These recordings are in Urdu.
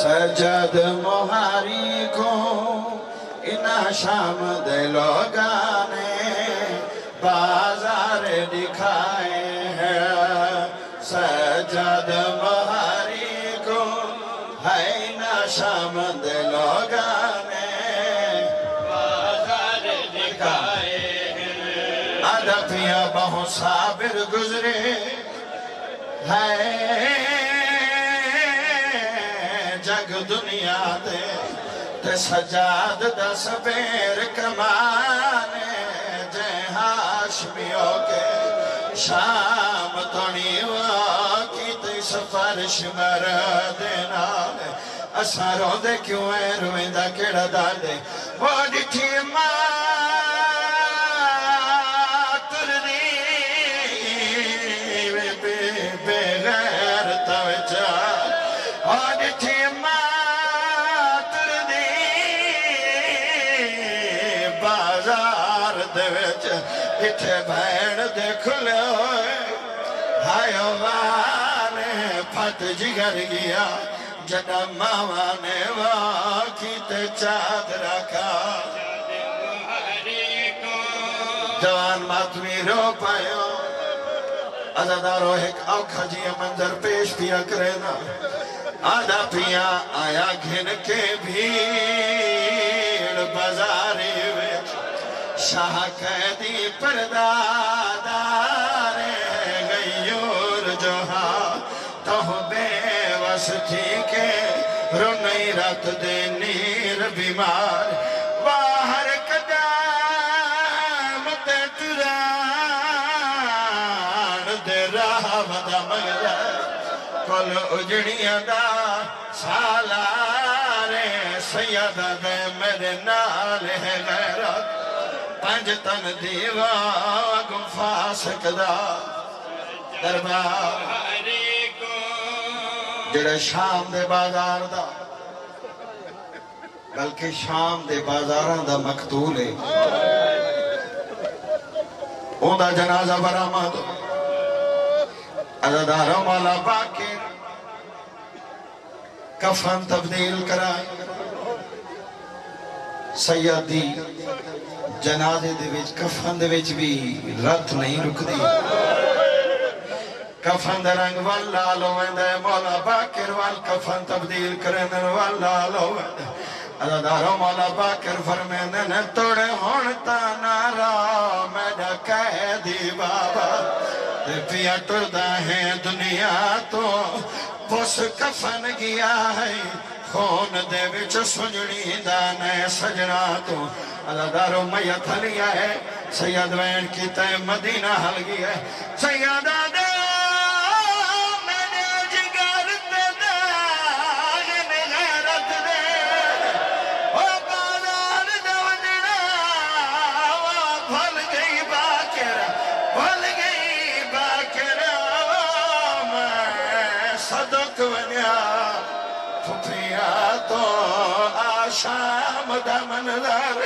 سجد مہاری کو انا شام دے لوگاں نے بازار دکھائے ہیں سجد مہاری کو ہے انا شام دے لوگاں نے بازار دکھائے ہیں ادبیاں بہت صابر گزرے ہے جگ دنیا دے تے سجاد دا سبیر کمانے جے ہاشمیوں کے شام تونی واقعی تے سفارش مردینا اساں رو دے کیوں ہے رویں دا کیڑا دار دے وہ ڈٹھی ماں تردی بے غیر توجہ وہ ڈٹھی اتھے بھین دیکھ لے ہوئے ہائیو وانے پھٹ جگر گیا جڑا ماوانے واقعی تے چاد رکھا جوان ماتمی رو پائیو عزادارو ایک اوکھا جی منظر پیش پیا کرینا آدھا پیا آیا گھن کے بھیڑ بازاری ویچ شاہ قیدی پردادار غیور جہاں تو بے وس تھی کہ رنی رات دے نیر بیمار باہر قدام تے تران دے راہ ودا مگر کل اجڑیاں دا سالار سیدہ دے میرے نال ہے غیرت پنج تن دیوا گفا سکدا دربار جڑے شام دے بازار دا بلکہ شام دے بازاراں دا مقتول ہے اون دا جنازہ برآمد عزاداروں مولا باقر کفن تبدیل کرائے سیدی جنازے دے وچ کفن دے وچ بھی رت نہیں رک دی کفن دے رنگ واللالو ویندے مولا باقر وال کفن تبدیل کرنے واللالو ویندے عزاداروں مولا باقر فرمیندن توڑے ہونتا نارا میڈا قیدی بابا پیا ٹردہ ہے دنیا تو پس کفن گیا ہے خون دے وچ سنجڑی دانے سجنا تو عزادارو میت ہلیا ہے سید وین کی تے مدینہ ہل گیا ہے سیدہ دے میرے جگر تے داغن غیرت دے او بازار دے وجڑا بھل گئی باکر بھل گئی باکر میں صدق ونیا پھپیا تو آشام دا منظر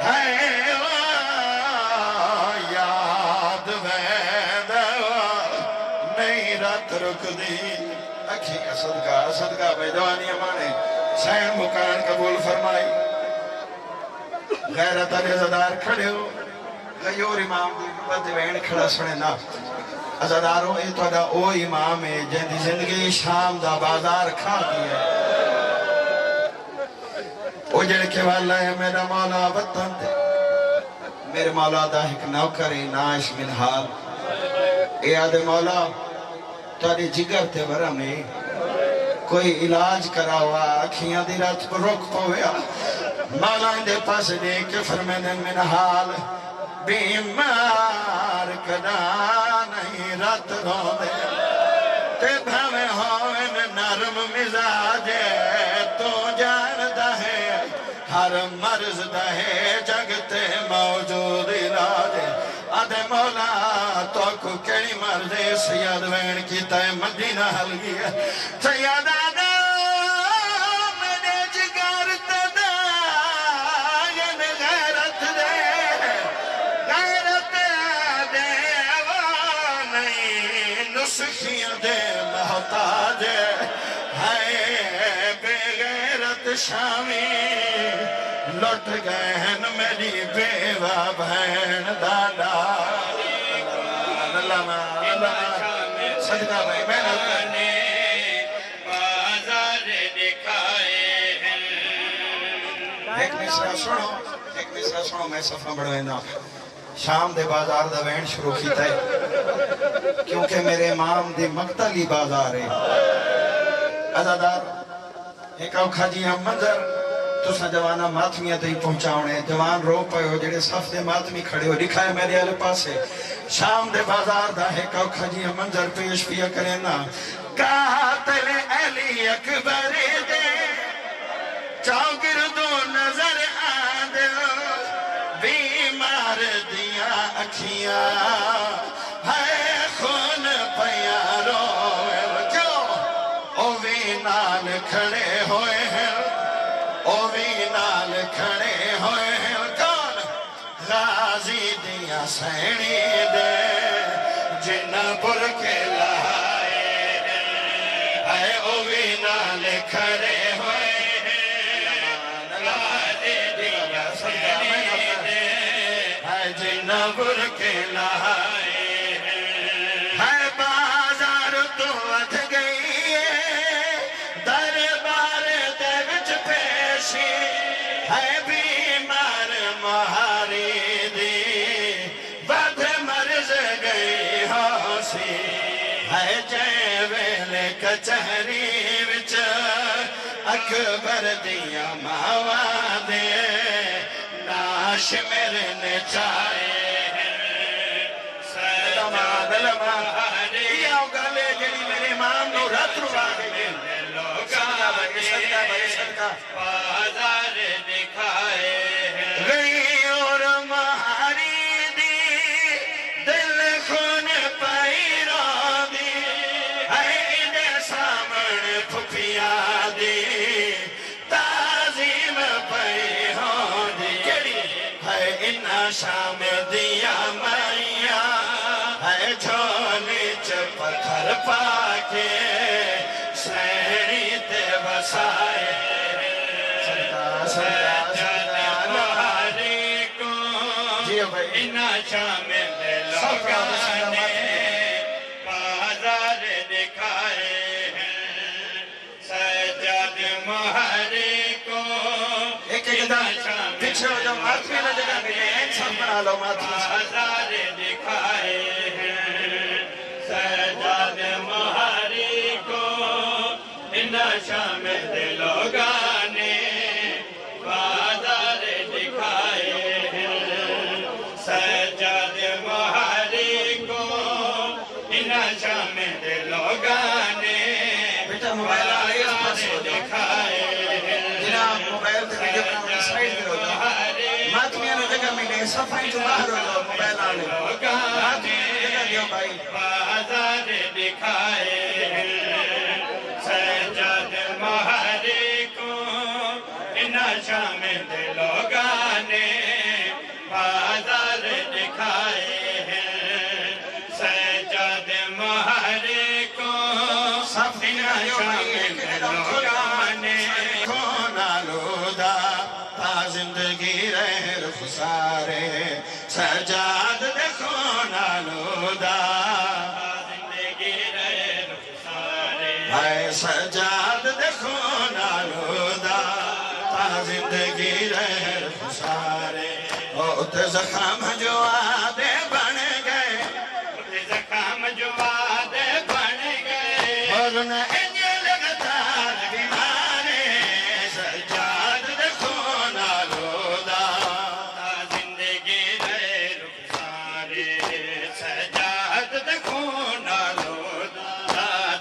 ہے یاد وید نہیں رات رک دی اکھی کا صدقہ بیدوانی امانے سین مکان قبول فرمائی غیرت عزادار کھڑے ہو غیور امام دی بد وین کھڑا سنے نا عزاداروں اے تو دا او امام ہے جن دی زندگی شام دا بازار کھا دیا او جڑ کے والا ہے میرا مولا وطن دے میرے مولا دا ایک نوکری ناش من حال اے آدھے مولا تاری جگر تے برا میں کوئی علاج کرا ہوا اکھیاں دی رات پر رک پویا مولا اندے پاس دے کے فرمیدن من حال بیمار کدا نہیں رات رو دے تے بھاوے ہوئن نرم مزاج تو جان دا ہے ہر مرض دا ہے جگتے موجود علاج آدھے مولا تو کو کیڑی مرضے سید وین کی تے مدینہ ہل گیا سید آدھے میرے جگر تدائن غیرت دے نسخیاں دے محتاج ہے بے شامی لٹ گئے ہیں میری بیوہ بہن دادا صدقہ بھائی میں نے بازار دکھائے ہیں ایک مصرع سنو میں صفحہ بڑھویں نا شام دے بازار دا وین شروع کیتا ہے کیونکہ میرے امام دے مقتلی بازار ہے عزادار ایک اوکھا جی ہم منظر تُسا جوانا ماتمیاں تے ہی پہنچاؤنے جوان رو پئے ہو جڑے صف دے ماتمی کھڑے ہو دکھائے میرے آلے پاسے شام دے بازار دا ایک اوکھا جی ہم منظر پیش پیا کریں نا قاتل علی اکبر دے چاگردو نظر آدھو بیمار دیا اکھیاں ہے خون پیارو کیوں اووی نال کھڑے ہوئے ہیں اووی نال کھڑے ہوئے ہیں کون غازی دیا سینی دے جنہ پر کے لائے ہیں اووی نال کھڑے ہوئے ہیں غازی دیا سینی دے جنہ پر کے لائے ہیں بازار تو اتھ گئی دربار دے وچ پیشی ہے بیمار مہاری دی بد مرض گئی ہوسی ہے جے ویلے کچہری وچ اکبر دیا ماوا دے ناش میرے نے چاہے سجاد المہاری یا گلے جڑی میرے امام نو رات روا گئے صدقہ بازار دکھائے گئی اور مہاری دی دل خون پائی رو دی ہے دے سامن پھپیا دی تعظیم پائی ہو دی ہے انہا شام دیا مائیا ہے جھولی چپتھر پاکے سینی تے بسائے سجاد مہاری کو انہا شام لوگا نے بازار دکھائے ہیں سجاد مہاری کو انہا شام پیچھے ہو جاؤ ماتمی نہ جگہ ملے سب بنا لو ماتمی بازار دکھائے ہیں سجاد مہاری کو انہا شام لوگا نے بازار دکھائے ہیں سجاد مہاری کو انہا شام لوگا نے بازار دکھائے ہیں جناب موبائل تے ویڈیو بنانے سائیڈ کرو ماتمیاں نے جگہ ملے صفائی جو باہر ہو جاؤ موبائل آنے جگہ دیو بھائی بازار دکھائے ہیں سجاد مہاری کو انہا شام لوگا نے بازار دکھائے ہیں سجاد مہاری کو انہا شام لوگا نے کون آلودہ تا زندگی رہ رخسارے سجاد دیکھو نالودہ زندگی رہ رخسارے سجاد دیکھو نالودہ تا زندگی رہ رخسارے تے زخم جو آدھے بن گئے تے زخم جو آدھے بن گئے اور انہیں لگتار بیمارے سجاد دیکھو نالودہ تا زندگی رہ رخسارے سجاد دیکھو نالودہ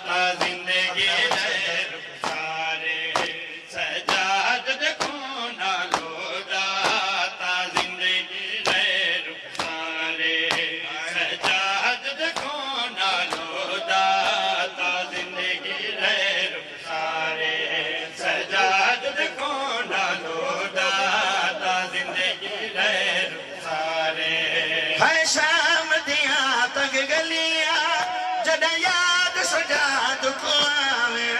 تا زندگی رہ رخسارے سجاد دیکھو نالودہ تا زندگی رہ رخسارے سجاد دیکھو نالودہ تا زندگی رہ رخسارے سجاد دیکھو نالودہ تا زندگی رہ رخسارے ہے شام دیاں تنگ گلیاں جڑا یاد سجاد کو آوے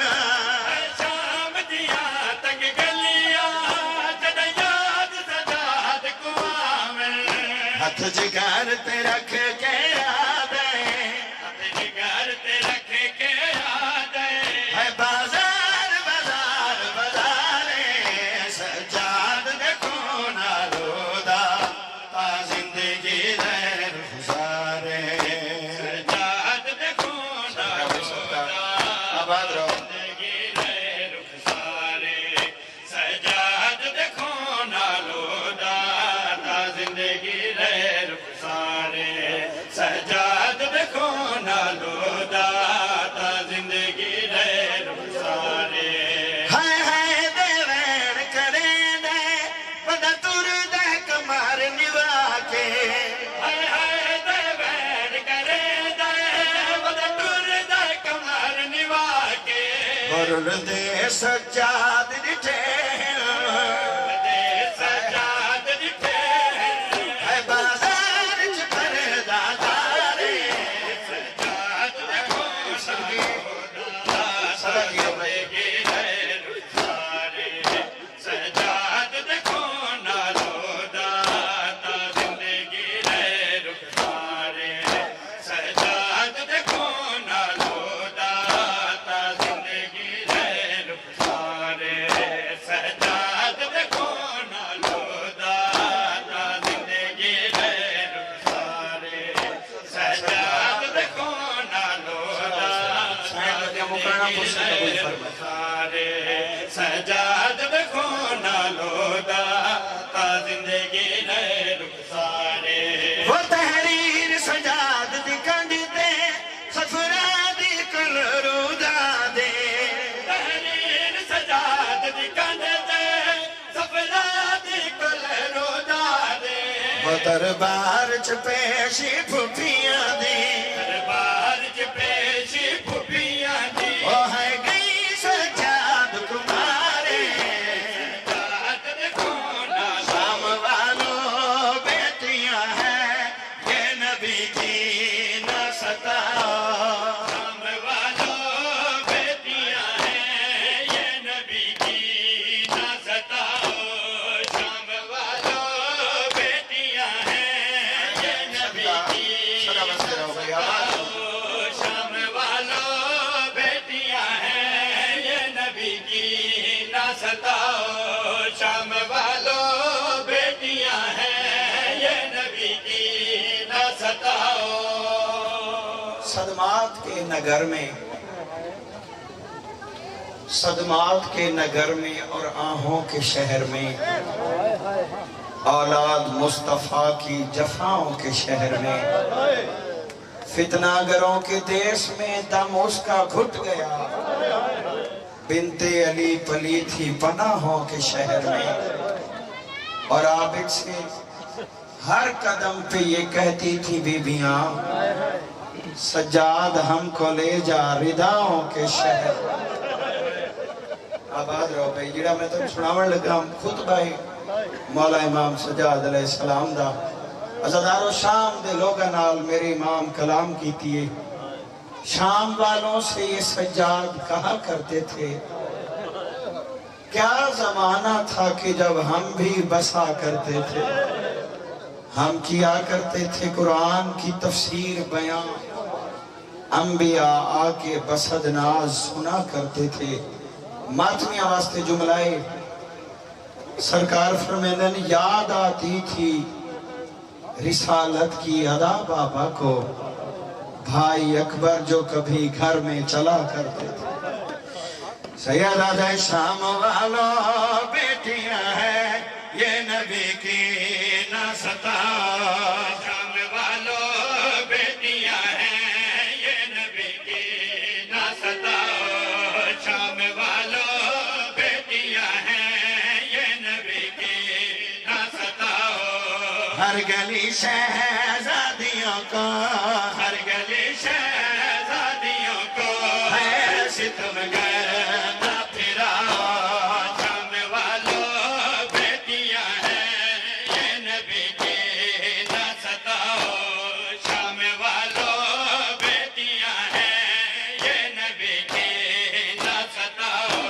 شام دیاں تنگ گلیاں ہاتھ جگر تے رکھ کے یاد ہے ہاتھ جگر تے رکھ کے یاد ہے بازار بازار بازارے سجاد دیکھو نالو دا تا زندگی دے رخسارے سجاد دیکھو نالو دا آباد رہو زندگی دے رخسارے سجاد دیکھو نالو دا تا زندگی دے رخسارے سجاد دیکھو نالو دا تا زندگی دے رخسارے ہائے ہائے دے وین کرے دے بدا تور دے کمار نوا کے ہائے ہائے دے وین کرے دے بدا تور دے کمار نوا کے برل دے سجاد ڈٹھے دے سجاد ڈٹھے اے بازار چ پردہ دارے سجاد دیکھو زندگی دے رخسارے سجاد دیکھو نالو دا تا زندگی دے رخسارے سجاد دیکھو نالو دا تا زندگی دے رخسارے سجاد دیکھو نالو دا تا زندگی دے رخسارے سجاد دیکھو نالو دا سجاد دیکھو نالو دا تا زندگی دے رخسارے وہ تحریر سجاد دی کنڈ دے صفرا دی کل رودا دے تحریر سجاد دی کنڈ دے صفرا دی کل رودا دے وہ دربار چ پیشی پھپیاں دی دربار چ پیشی پھپیاں دی وہ ہے گئی سجاد کمارے سجاد دیکھو نالو شام والوں بیٹیاں ہیں یہ نبی کی نہ ستاؤ شام والوں بیٹیاں ہیں یہ نبی کی نہ ستاؤ شام والوں بیٹیاں ہیں یہ نبی کی نہ ستاؤ شام والوں بیٹیاں ہیں یہ نبی کی نہ ستاؤ شام والوں بیٹیاں ہیں یہ نبی کی نہ ستاؤ صدمات کے نگر میں صدمات کے نگر میں اور آہوں کے شہر میں اولاد مصطفیٰ کی جفاؤں کے شہر میں فتنہ گروں کے دیس میں دم اس کا گھٹ گیا بنت علی پلی تھی پناہوں کے شہر میں اور عابد سے ہر قدم پہ یہ کہتی تھی بیبیاں سجاد ہم کو لے جا رداؤں کے شہر آباد رہو بھائی جڑا میں تو سناون لگا خطبہ مولا امام سجاد علیہ السلام دا عزادارو شام دے لوگا نال میرے امام کلام کیتی ہے شام والوں سے یہ سجاد کہا کرتے تھے کیا زمانہ تھا کہ جب ہم بھی بسا کرتے تھے ہم کیا کرتے تھے قرآن کی تفسیر بیان انبیاء آکے بسد ناز سنا کرتے تھے ماتمیاں واسطے جملائے سرکار فرمیدن یاد آتی تھی رسالت کی ادا بابا کو بھائی اکبر جو کبھی گھر میں چلا کرتے تھے سیدہ دے شام والوں بیٹیاں ہیں یہ نبی کی نہ ستاؤ شام والوں بیٹیاں ہیں یہ نبی کی نہ ستاؤ شام والوں بیٹیاں ہیں یہ نبی کی نہ ستاؤ ہر گلی شہزادیوں کو ہر گلی شہزادیوں کو ہے ستم گرد پھرا شام والوں بیٹیاں ہیں یہ نبی کی نہ ستاؤ شام والوں بیٹیاں ہیں یہ نبی کی نہ ستاؤ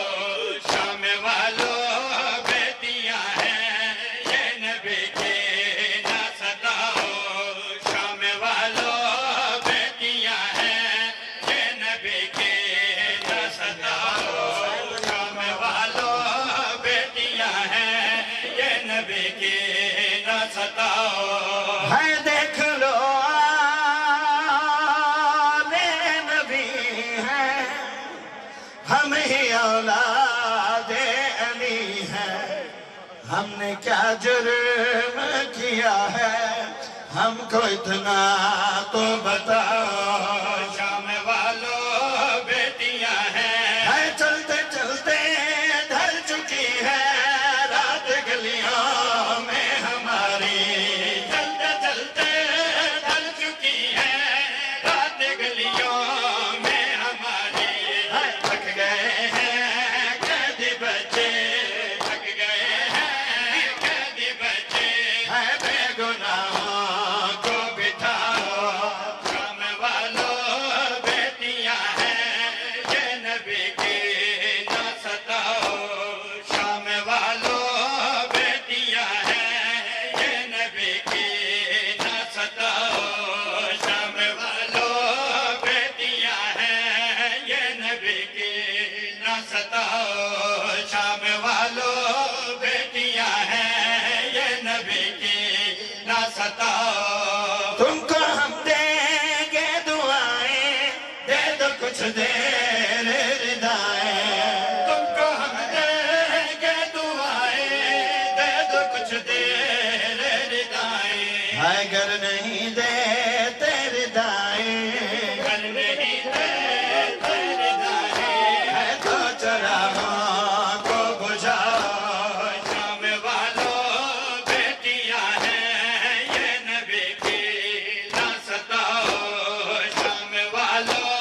شام والوں بیٹیاں ہیں یہ نبی کی نہ ستاؤ ہم نے کیا جرم کیا ہے ہم کو اتنا تو بتاؤ شام والوں بیٹیاں ہیں چلتے چلتے ڈھل چکی ہے رات گلیوں میں ہماری چلتے چلتے ڈھل چکی ہے رات گلیوں میں ہماری تھک گئے ہیں قیدی بچے تھک گئے ہیں قیدی بچے بے گناہوں کو بٹھاؤ شام والوں بیٹیاں ہیں یہ نبی کی نہ ستاؤ شام والوں بیٹیاں ہیں یہ نبی کی نہ ستاؤ شام والوں بیٹیاں ہیں یہ نبی کی نہ ستاؤ شام والوں بیٹیاں ہیں یہ نبی کی نہ ستاؤ تم کو ہم دیں گے دعائیں دے دو کچھ دیر ردائیں تم کو ہم دیں گے دعائیں دے دو کچھ دیر ردائیں اگر نہیں دیتے ردائیں گھر نہیں دیتے ردائیں تو چراغوں کو بجھاؤ شام والوں بیٹیاں ہیں یہ نبی کی نہ ستاؤ شام والوں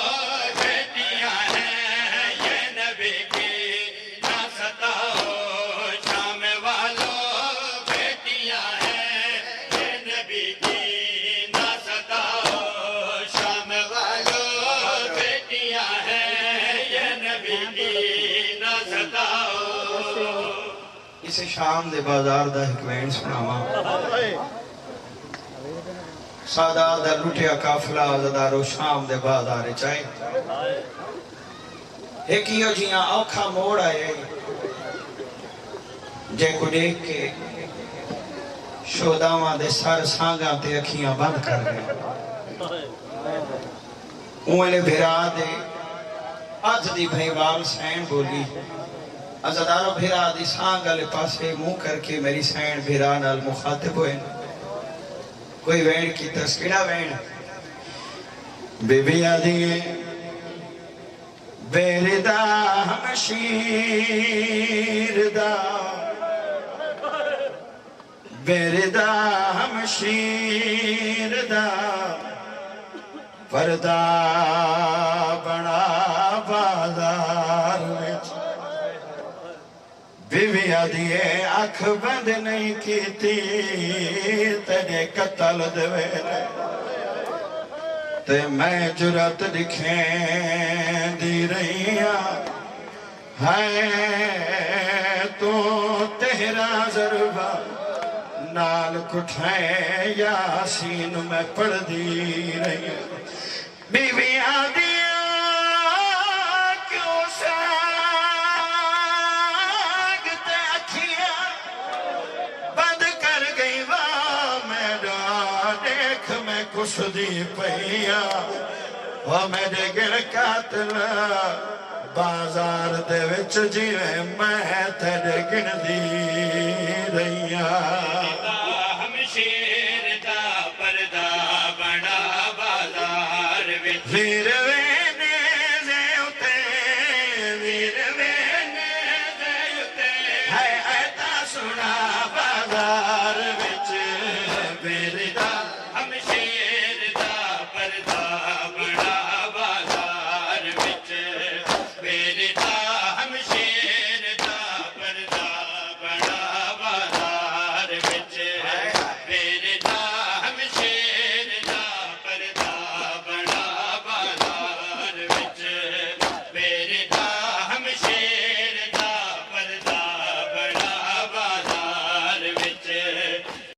بیٹیاں ہیں یہ نبی کی نہ ستاؤ شام والوں بیٹیاں ہیں یہ نبی کی نہ ستاؤ شام والوں بیٹیاں ہیں یہ نبی کی نہ ستاؤ اسے شام دے بازار دا ایک وین سناواں سادہ دا لٹیا قافلہ عزادارو شام دے بازار چاہے ایک ہی جیاں اوکھا موڑ آئے جے کو دیکھ کے شوداواں دے سر سانگاں تے اکھیاں بند کر گئے اوہلے بھرا دے آج دی بھائیوال سین بولی عزادارو بھرا دی سانگالے پاسے منہ کر کے میری سین بھرا نال مخاطب ہوئے کوئی وین کی تسکیڑا وین بی بی آدھیے بیردہ ہم شیر دا بیردہ ہم شیر دا پردہ بڑا بازار وچ بی بی آدھیے آنکھ بند نہیں کی تھی تیرے قتل دویلے تے میں جرات دکھیں دی رہیاں ہے تو تیرا ضربہ نال کٹھائیں یاسین میں پڑھ دی رہیاں بی بی آدھیے کس دی پہیا وہ میرے گر قاتل بازار دے وچ جیویں میں تیرے گن دی رہیاں